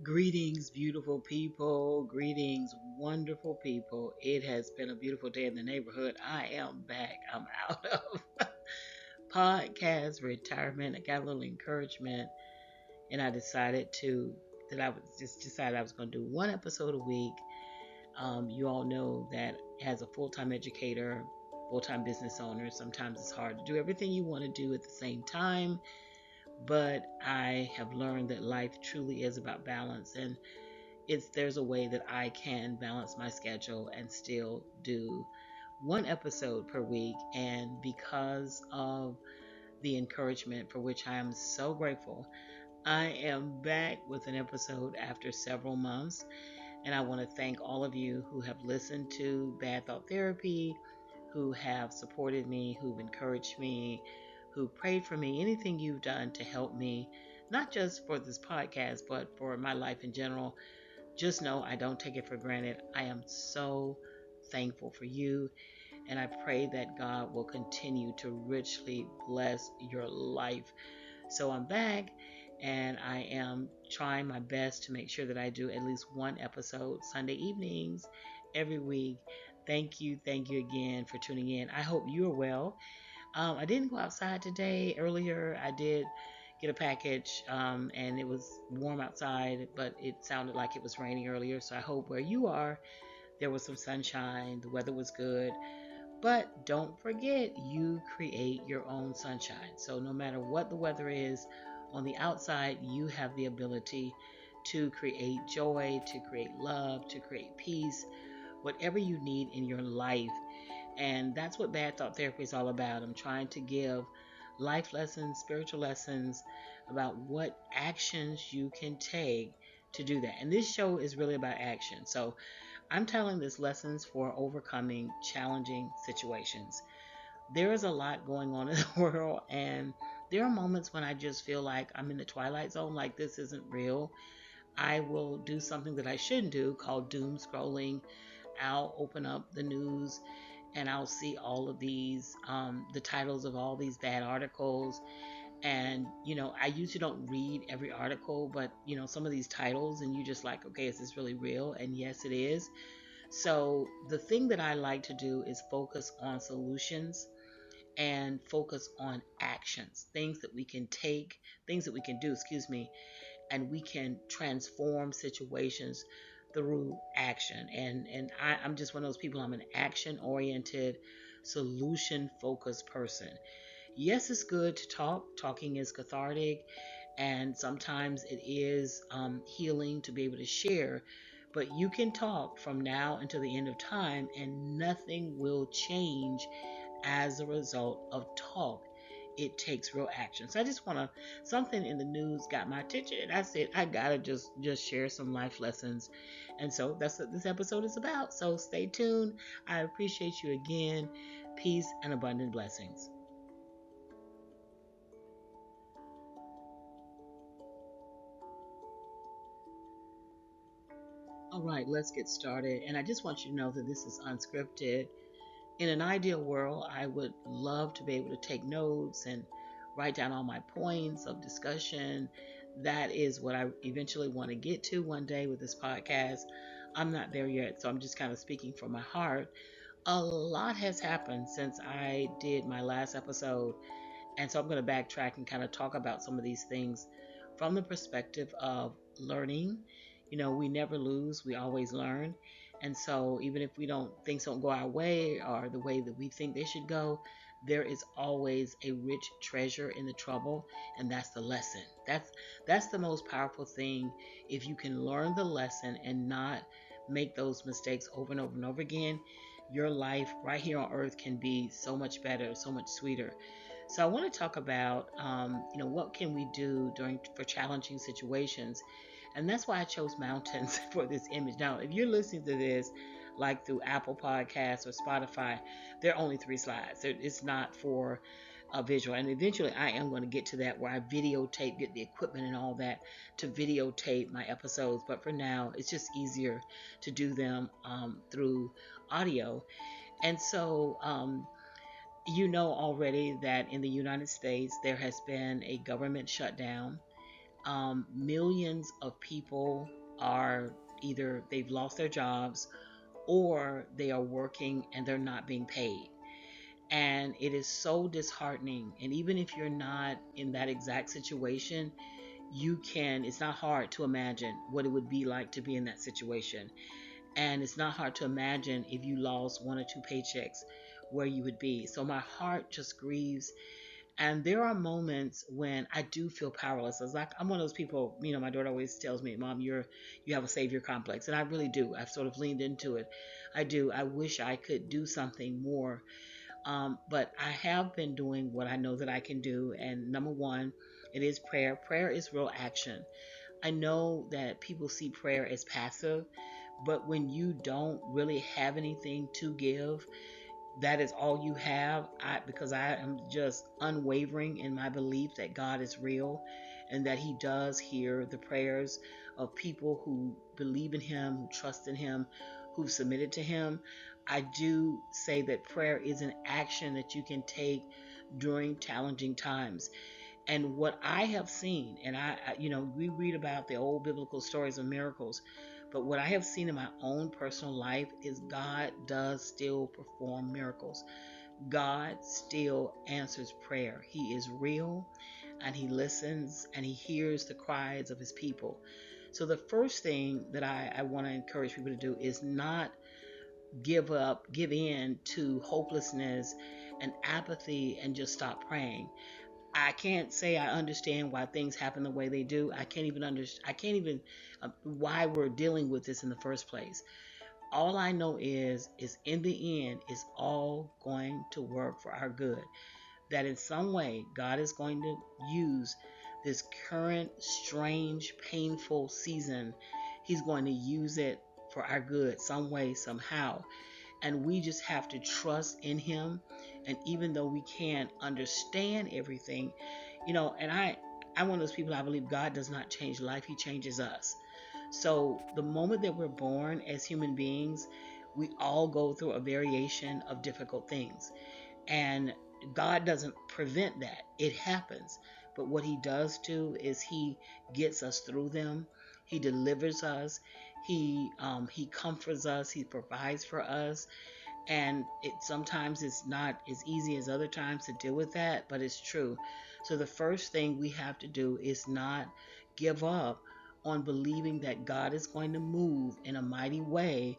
Greetings, beautiful people. Greetings, wonderful people. It has been a beautiful day in the neighborhood. I am back. I'm out of podcast retirement. I got a little encouragement, and I decided to that I was just decided I was going to do one episode a week. You all know that as a full-time educator, full-time business owner, sometimes it's hard to do everything you want to do at the same time. But I have learned that life truly is about balance, and there's a way that I can balance my schedule and still do one episode per week. And because of the encouragement for which I am so grateful, I am back with an episode after several months. And I want to thank all of you who have listened to Bad Thought Therapy, who have supported me, who've encouraged me, who prayed for me, anything you've done to help me, not just for this podcast, but for my life in general. Just know I don't take it for granted. I am so thankful for you, and I pray that God will continue to richly bless your life. So I'm back, and I am trying my best to make sure that I do at least one episode Sunday evenings every week. Thank you again for tuning in. I hope you are well. I didn't go outside today. Earlier, I did get a package, and it was warm outside, but it sounded like it was raining earlier. So I hope where you are, there was some sunshine, the weather was good. But don't forget, you create your own sunshine. So no matter what the weather is on the outside, you have the ability to create joy, to create love, to create peace, whatever you need in your life. And that's what Bad Thought Therapy is all about. I'm trying to give life lessons, spiritual lessons about what actions you can take to do that. And this show is really about action. So I'm telling these lessons for overcoming challenging situations. There is a lot going on in the world, and there are moments when I just feel like I'm in the twilight zone, like this isn't real. I will do something that I shouldn't do called doom scrolling. I'll open up the news and I'll see all of these, the titles of all these bad articles. And, I usually don't read every article, but, some of these titles, and you just like, okay, is this really real? And yes, it is. So the thing that I like to do is focus on solutions and focus on actions, things that we can take, things that we can do, excuse me, and we can transform situations through action. I'm just one of those people. I'm an action oriented, solution focused person. Yes, it's good to talk. Talking is cathartic, and sometimes it is healing to be able to share. But you can talk from now until the end of time, and nothing will change as a result of talk. It takes real action. So I just want to, something in the news got my attention, and I said I gotta just share some life lessons. And so that's what this episode is about. So stay tuned. I appreciate you again. Peace and abundant blessings. All right, let's get started. And I just want you to know that this is unscripted. In an ideal world, I would love to be able to take notes and write down all my points of discussion. That is what I eventually want to get to one day with this podcast. I'm not there yet, so I'm just kind of speaking from my heart. A lot has happened since I did my last episode, and so I'm going to backtrack and kind of talk about some of these things from the perspective of learning. We never lose, we always learn. And so even if things don't go our way or the way that we think they should go, there is always a rich treasure in the trouble, and that's the lesson. That's the most powerful thing. If you can learn the lesson and not make those mistakes over and over and over again, your life right here on earth can be so much better, so much sweeter. So I want to talk about, what can we do for challenging situations, and that's why I chose mountains for this image. Now, if you're listening to this, like through Apple Podcasts or Spotify, there are only three slides. It's not for a visual, and eventually I am going to get to that where I videotape, get the equipment and all that to videotape my episodes. But for now, it's just easier to do them through audio, and so. You know already that in the United States there has been a government shutdown, Millions of people are either they've lost their jobs or they are working and they're not being paid. And it is so disheartening. And even if you're not in that exact situation, it's not hard to imagine what it would be like to be in that situation. And it's not hard to imagine if you lost one or two paychecks where you would be. So my heart just grieves. And there are moments when I do feel powerless. It's like I'm one of those people, my daughter always tells me, Mom, you have a savior complex. And I really do. I've sort of leaned into it. I do. I wish I could do something more. But I have been doing what I know that I can do. And number one, it is prayer. Prayer is real action. I know that people see prayer as passive, but when you don't really have anything to give, that is all you have. Because I am just unwavering in my belief that God is real and that He does hear the prayers of people who believe in Him, who trust in Him, who've submitted to Him. I do say that prayer is an action that you can take during challenging times. And what I have seen, and we read about the old biblical stories of miracles, but what I have seen in my own personal life is God does still perform miracles. God still answers prayer. He is real and He listens and He hears the cries of His people. So the first thing that I want to encourage people to do is not give up, give in to hopelessness and apathy and just stop praying. I can't say I understand why things happen the way they do. I can't even understand. I can't even why we're dealing with this in the first place. All I know is in the end, it's all going to work for our good. That in some way, God is going to use this current, strange, painful season. He's going to use it for our good, some way, somehow. And we just have to trust in Him. And even though we can't understand everything, and I'm one of those people. I believe God does not change life, He changes us. So the moment that we're born as human beings, we all go through a variation of difficult things. And God doesn't prevent that. It happens. But what He does do is He gets us through them. He delivers us. He comforts us. He provides for us. And it sometimes it's not as easy as other times to deal with that, but it's true. So the first thing we have to do is not give up on believing that God is going to move in a mighty way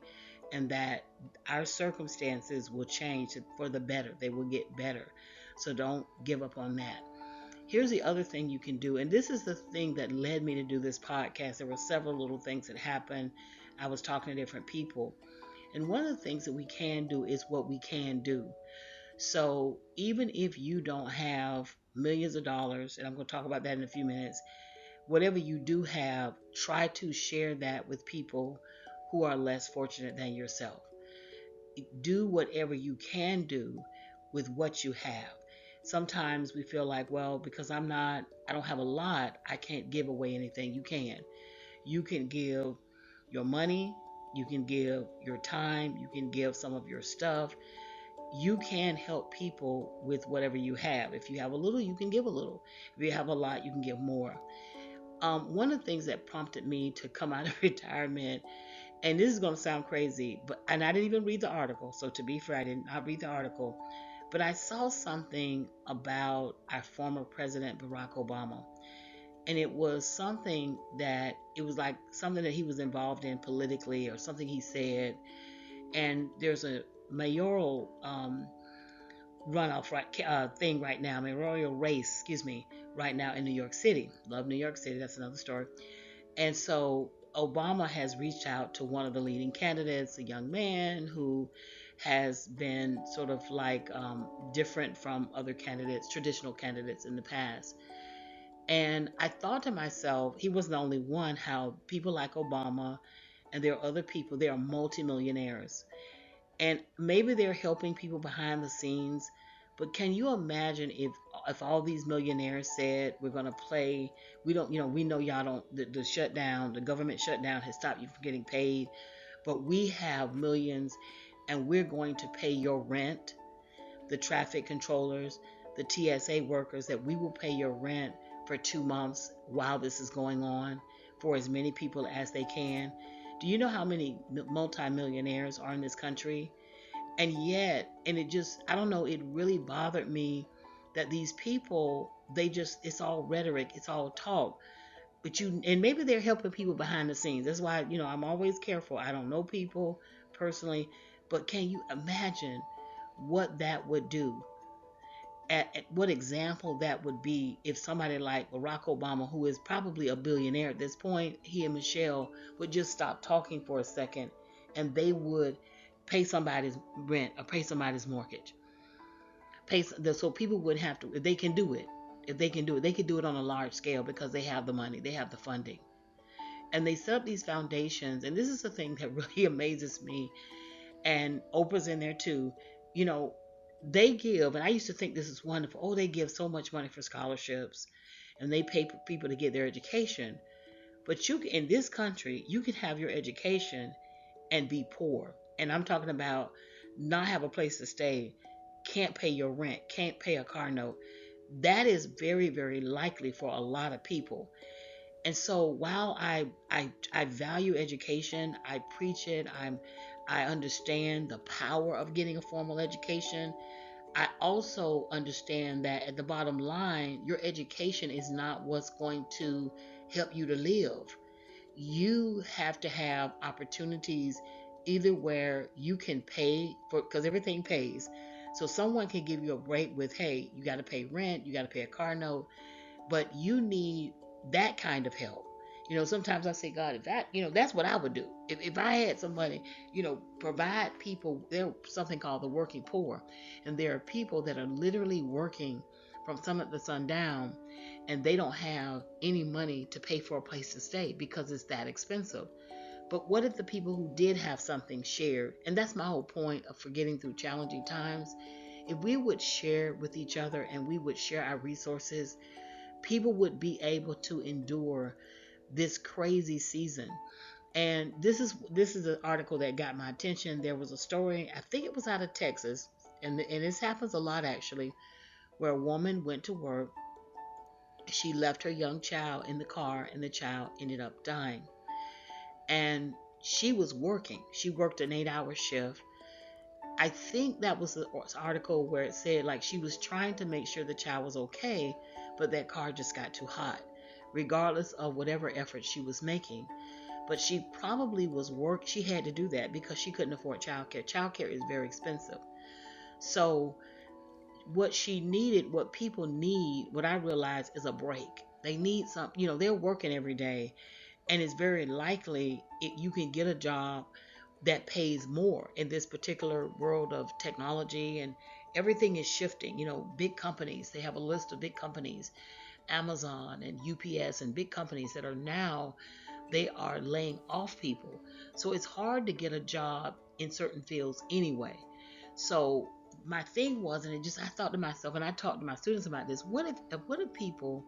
and that our circumstances will change for the better. They will get better. So don't give up on that. Here's the other thing you can do, and this is the thing that led me to do this podcast. There were several little things that happened. I was talking to different people. And one of the things that we can do is what we can do. So even if you don't have millions of dollars, and I'm going to talk about that in a few minutes, whatever you do have, try to share that with people who are less fortunate than yourself. Do whatever you can do with what you have. Sometimes we feel like, well, because I don't have a lot, I can't give away anything. You can. You can give your money, you can give your time, you can give some of your stuff. You can help people with whatever you have. If you have a little, you can give a little. If you have a lot, you can give more. One of the things that prompted me to come out of retirement, and this is going to sound crazy, and I didn't even read the article. So to be fair, I did not read the article, but I saw something about our former president, Barack Obama. And it was something that it was like something that he was involved in politically or something he said. And there's a mayoral runoff thing right now, mayoral race, excuse me, right now in New York City. Love New York City. That's another story. And so Obama has reached out to one of the leading candidates, a young man who has been sort of like different from other candidates, traditional candidates in the past. And I thought to myself, he wasn't the only one, how people like Obama and there are other people, they are multimillionaires. And maybe they're helping people behind the scenes. But can you imagine if all these millionaires said we're going to play, we don't, we know y'all don't, the shutdown, the government shutdown has stopped you from getting paid, but we have millions and we're going to pay your rent, the traffic controllers, the TSA workers, that we will pay your rent. for 2 months while this is going on for as many people as they can. Do you know how many multimillionaires are in this country? And yet, and it just, I don't know, it really bothered me that these people, they just, it's all rhetoric, it's all talk. But you, and maybe they're helping people behind the scenes. That's why, I'm always careful. I don't know people personally, but can you imagine what that would do? At what example that would be if somebody like Barack Obama, who is probably a billionaire at this point, he and Michelle would just stop talking for a second and they would pay somebody's rent or pay somebody's mortgage. So people would have to, if they can do it, they could do it on a large scale because they have the money, they have the funding. And they set up these foundations. And this is the thing that really amazes me. And Oprah's in there too. You know, they give, and I used to think this is wonderful. Oh, they give so much money for scholarships and they pay people to get their education. But in this country, you can have your education and be poor. And I'm talking about not have a place to stay, can't pay your rent, can't pay a car note. That is very, very likely for a lot of people. And so while I value education, I preach it, I understand the power of getting a formal education. I also understand that at the bottom line, your education is not what's going to help you to live. You have to have opportunities either where you can pay for, because everything pays. So someone can give you a break with, hey, you got to pay rent, you got to pay a car note, but you need that kind of help. Sometimes I say, God, if that, that's what I would do. If I had somebody, provide people, there's something called the working poor. And there are people that are literally working from sun up to sundown and they don't have any money to pay for a place to stay because it's that expensive. But what if the people who did have something shared? And that's my whole point of forgetting through challenging times. If we would share with each other and we would share our resources, people would be able to endure this crazy season. And this is an article that got my attention. There was a story, I think it was out of Texas, and this happens a lot actually, where a woman went to work. She left her young child in the car, and the child ended up dying. And she was working. She worked an 8-hour shift. I think that was the article where it said like she was trying to make sure the child was okay, but that car just got too hot, regardless of whatever effort she was making. But she probably she had to do that because she couldn't afford childcare. Childcare is very expensive. So what she needed, what people need, what I realized is a break. They need some, they're working every day, and it's very likely you can get a job that pays more in this particular world of technology, and everything is shifting. Big companies, they have a list of big companies, Amazon and UPS and big companies that are now, they are laying off people. So it's hard to get a job in certain fields anyway. So my thing was, and I thought to myself, and I talked to my students about this, what if people,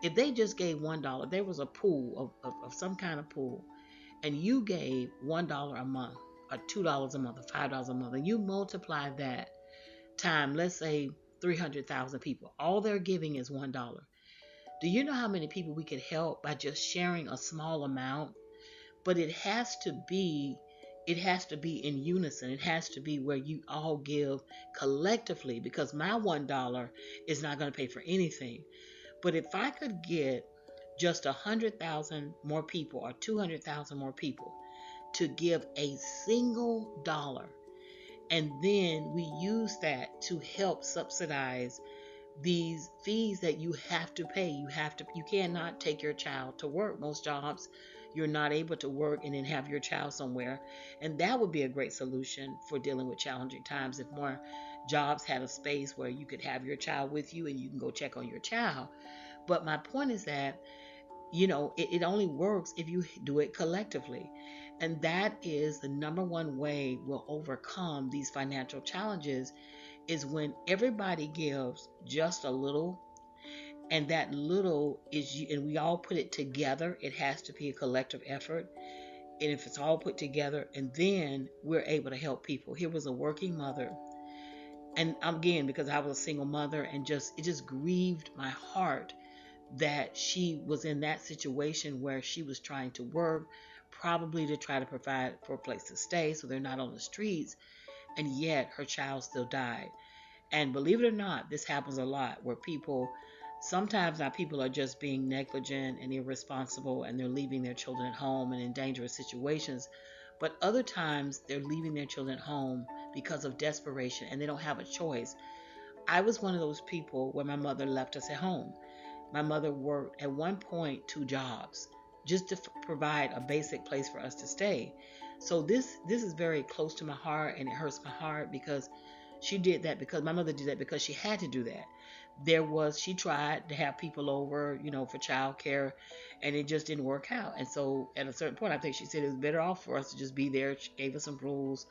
if they just gave $1, there was a pool of some kind of pool, and you gave $1 a month, or $2 a month, or $5 a month, and you multiply that time, let's say 300,000 people, all they're giving is $1. Do you know how many people we could help by just sharing a small amount? But it has to be in unison. It has to be where you all give collectively, because my $1 is not going to pay for anything. But if I could get just 100,000 more people or 200,000 more people to give a single dollar, and then we use that to help subsidize these fees that you have to pay. You cannot take your child to work. Most jobs, you're not able to work and then have your child somewhere. And that would be a great solution for dealing with challenging times, if more jobs had a space where you could have your child with you and you can go check on your child. But my point is that, it only works if you do it collectively. And that is the number one way we'll overcome these financial challenges, is when everybody gives just a little, and that little and we all put it together. It has to be a collective effort. And if it's all put together, and then we're able to help people. Here was a working mother, and again, because I was a single mother, and it just grieved my heart that she was in that situation where she was trying to work, probably to try to provide for a place to stay so they're not on the streets, and yet her child still died. And believe it or not, this happens a lot where people, sometimes our people are just being negligent and irresponsible and they're leaving their children at home and in dangerous situations. But other times they're leaving their children at home because of desperation and they don't have a choice. I was one of those people where my mother left us at home. My mother worked at one point 2 jobs just to provide a basic place for us to stay. So this is very close to my heart and it hurts my heart because she did that because my mother did that because she had to do that. She tried to have people over, for childcare, and it just didn't work out. And so at a certain point, I think she said it was better off for us to just be there. She gave us some rules,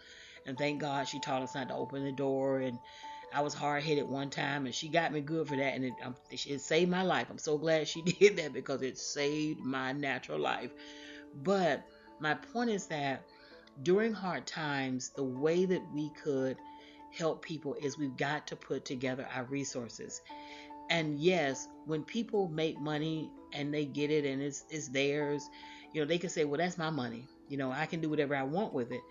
and thank God she taught us not to open the door. And I was hard headed one time, and she got me good for that, and it saved my life. I'm so glad she did that because it saved my natural life. But my point is that during hard times, the way that we could help people is we've got to put together our resources. And yes, when people make money and they get it and it's theirs, they can say, well, that's my money. I can do whatever I want with it.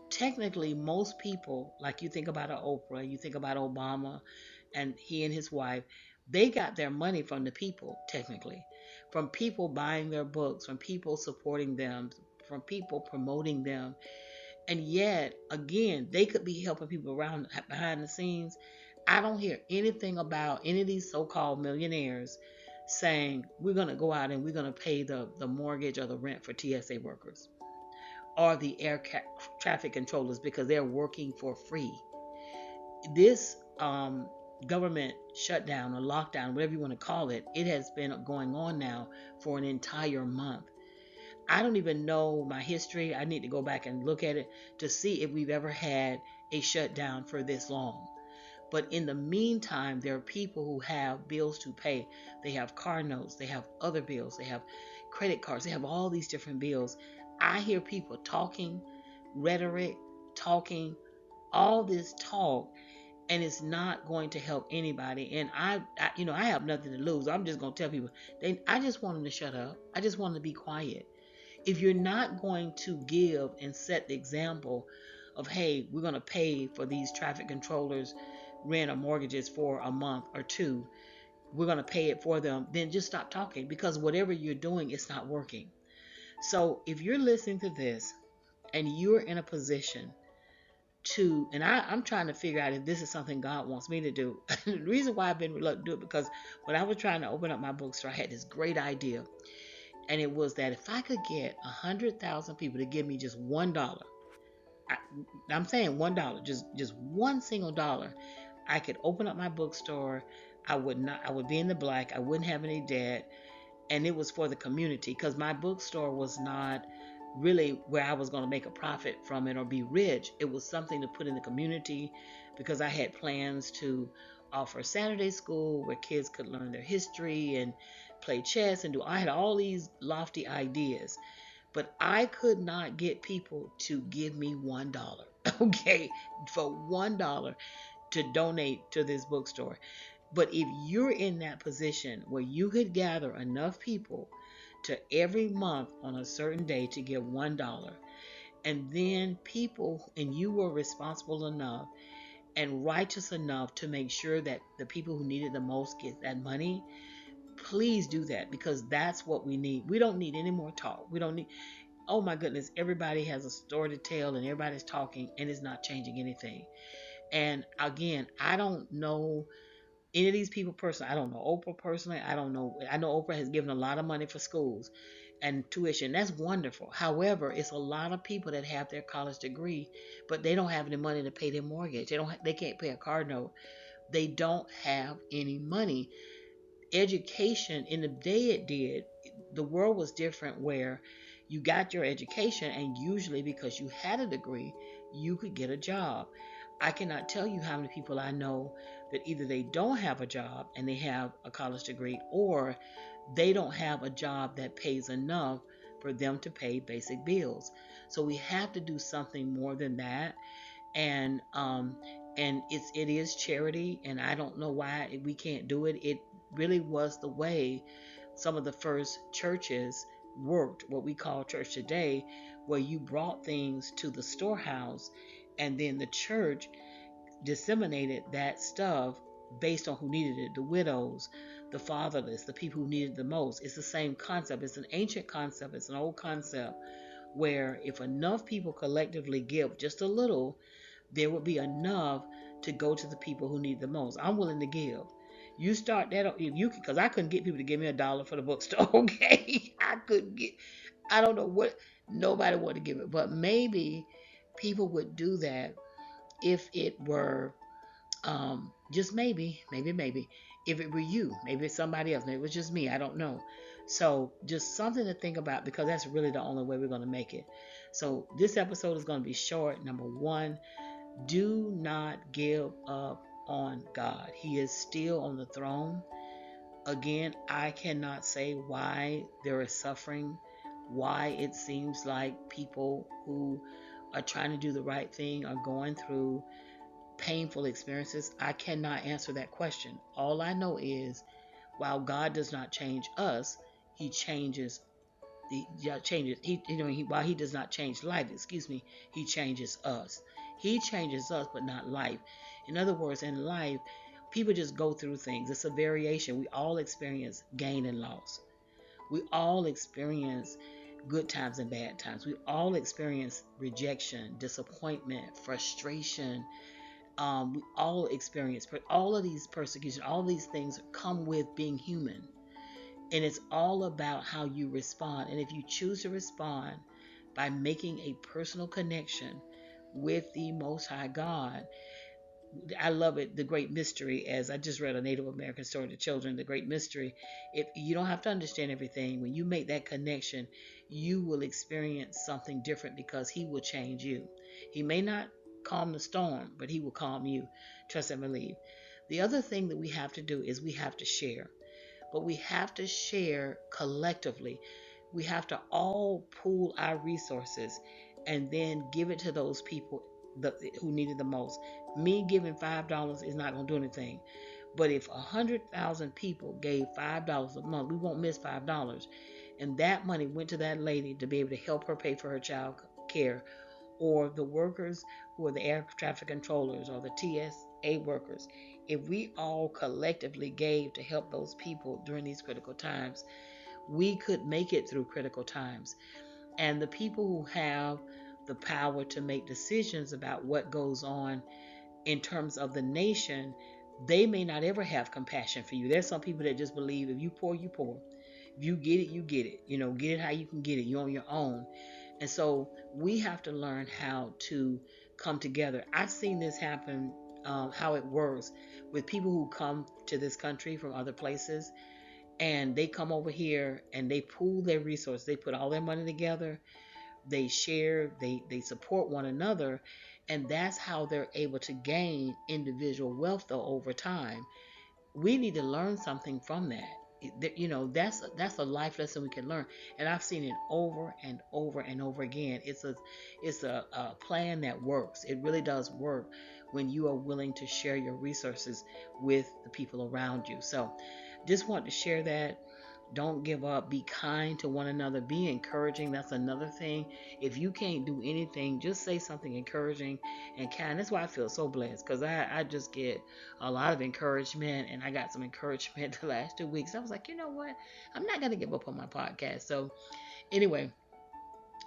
Technically, most people, like you think about Oprah, you think about Obama and he and his wife, they got their money from the people, technically, from people buying their books, from people supporting them, from people promoting them. And yet, again, they could be helping people around behind the scenes. I don't hear anything about any of these so-called millionaires saying we're going to go out and we're going to pay the mortgage or the rent for TSA workers or the traffic controllers because they're working for free. This government shutdown or lockdown, whatever you want to call it, it has been going on now for an entire month. I don't even know my history. I need to go back and look at it to see if we've ever had a shutdown for this long. But in the meantime, there are people who have bills to pay. They have car notes, they have other bills, they have credit cards, they have all these different bills. I hear people talking, rhetoric, talking, all this talk, and it's not going to help anybody. And I have nothing to lose. I'm just going to tell people, I just want them to shut up. I just want them to be quiet. If you're not going to give and set the example of, hey, we're going to pay for these traffic controllers rent or mortgages for a month or two, we're going to pay it for them, then just stop talking because whatever you're doing, it's not working. So if you're listening to this and you're in a position and I'm trying to figure out if this is something God wants me to do. The reason why I've been reluctant to do it because when I was trying to open up my bookstore, I had this great idea. And it was that if I could get 100,000 people to give me just $1, I, I'm saying $1, just one single dollar, I could open up my bookstore. I would be in the black. I wouldn't have any debt, and it was for the community because my bookstore was not really where I was going to make a profit from it or be rich. It was something to put in the community because I had plans to offer Saturday school where kids could learn their history and play chess and do. I had all these lofty ideas, but I could not get people to give me $1. Okay, for $1 to donate to this bookstore. But if you're in that position where you could gather enough people to every month on a certain day to give $1, and then people, and you were responsible enough and righteous enough to make sure that the people who needed the most get that money, please do that because that's what we need. We don't need any more talk. We don't need, oh my goodness, everybody has a story to tell and everybody's talking and it's not changing anything. And again, I don't know any of these people personally. I don't know Oprah personally. I don't know. I know Oprah has given a lot of money for schools and tuition. That's wonderful. However, it's a lot of people that have their college degree, but they don't have any money to pay their mortgage. They can't pay a car note. They don't have any money. Education in the day it did, the world was different where you got your education and usually because you had a degree, you could get a job. I cannot tell you how many people I know that either they don't have a job and they have a college degree or they don't have a job that pays enough for them to pay basic bills. So we have to do something more than that. And it is charity and I don't know why we can't do it. It really was the way some of the first churches worked, what we call church today, where you brought things to the storehouse and then the church disseminated that stuff based on who needed it, the widows, the fatherless, the people who needed the most. It's the same concept. It's an ancient concept, it's an old concept where if enough people collectively give just a little, there would be enough to go to the people who need the most. I'm willing to give. You start that if you because I couldn't get people to give me $1 for the bookstore. Okay, I couldn't get. I don't know what nobody wanted to give it, but maybe people would do that if it were just maybe if it were you, maybe it's somebody else, maybe it was just me. I don't know. So just something to think about because that's really the only way we're going to make it. So this episode is going to be short. Number one, do not give up on God. He is still on the throne. Again, I cannot say why there is suffering, why it seems like people who are trying to do the right thing are going through painful experiences. I cannot answer that question. All I know is while God does not change us, he changes while he does not change life, he changes us. He changes us, but not life. In other words, in life, people just go through things. It's a variation. We all experience gain and loss. We all experience good times and bad times. We all experience rejection, disappointment, frustration. We all experience all of these persecution. All of these things come with being human. And it's all about how you respond. And if you choose to respond by making a personal connection with the Most High God, I love it. The Great Mystery, as I just read a Native American story to children, The Great Mystery. If you don't have to understand everything, when you make that connection, you will experience something different because He will change you. He may not calm the storm, but He will calm you. Trust and believe. The other thing that we have to do is we have to share, but we have to share collectively. We have to all pool our resources and then give it to those people who need it the most. Me giving $5 is not going to do anything. But if 100,000 people gave $5 a month, we won't miss $5. And that money went to that lady to be able to help her pay for her child care, or the workers who are the air traffic controllers or the TSA workers. If we all collectively gave to help those people during these critical times, we could make it through critical times. And the people who have the power to make decisions about what goes on in terms of the nation, they may not ever have compassion for you. There's some people that just believe if you poor, you poor. If you get it, you get it. Get it how you can get it. You're on your own. And so we have to learn how to come together. I've seen this happen, how it works with people who come to this country from other places, and they come over here and they pool their resources. They put all their money together, they share, they support one another, and that's how they're able to gain individual wealth though over time. We need to learn something from that. That's a life lesson we can learn, and I've seen it over and over and over again. It's a plan that works. It really does work when you are willing to share your resources with the people around you. So just want to share that. Don't give up. Be kind to one another. Be encouraging. That's another thing. If you can't do anything, just say something encouraging and kind. That's why I feel so blessed because I just get a lot of encouragement, and I got some encouragement the last 2 weeks. I was like, you know what? I'm not going to give up on my podcast. So, anyway,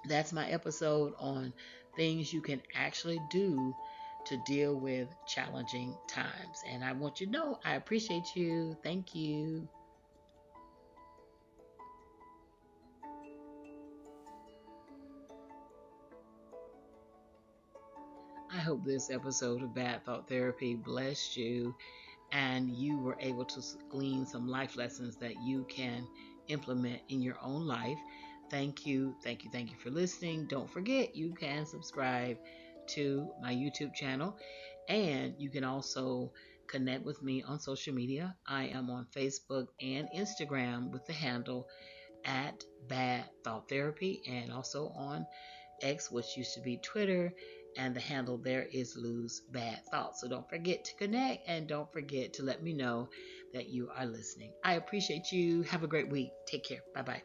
that's my episode on things you can actually do to deal with challenging times. And I want you to know I appreciate you. Thank you. I hope this episode of Bad Thought Therapy blessed you and you were able to glean some life lessons that you can implement in your own life. Thank you, thank you, thank you for listening. Don't forget, you can subscribe to my YouTube channel, and you can also connect with me on social media. I am on Facebook and Instagram with the handle at Bad Thought Therapy, and also on X, which used to be Twitter, And the handle there is Lose Bad Thoughts. So don't forget to connect and don't forget to let me know that you are listening. I appreciate you. Have a great week. Take care. Bye bye.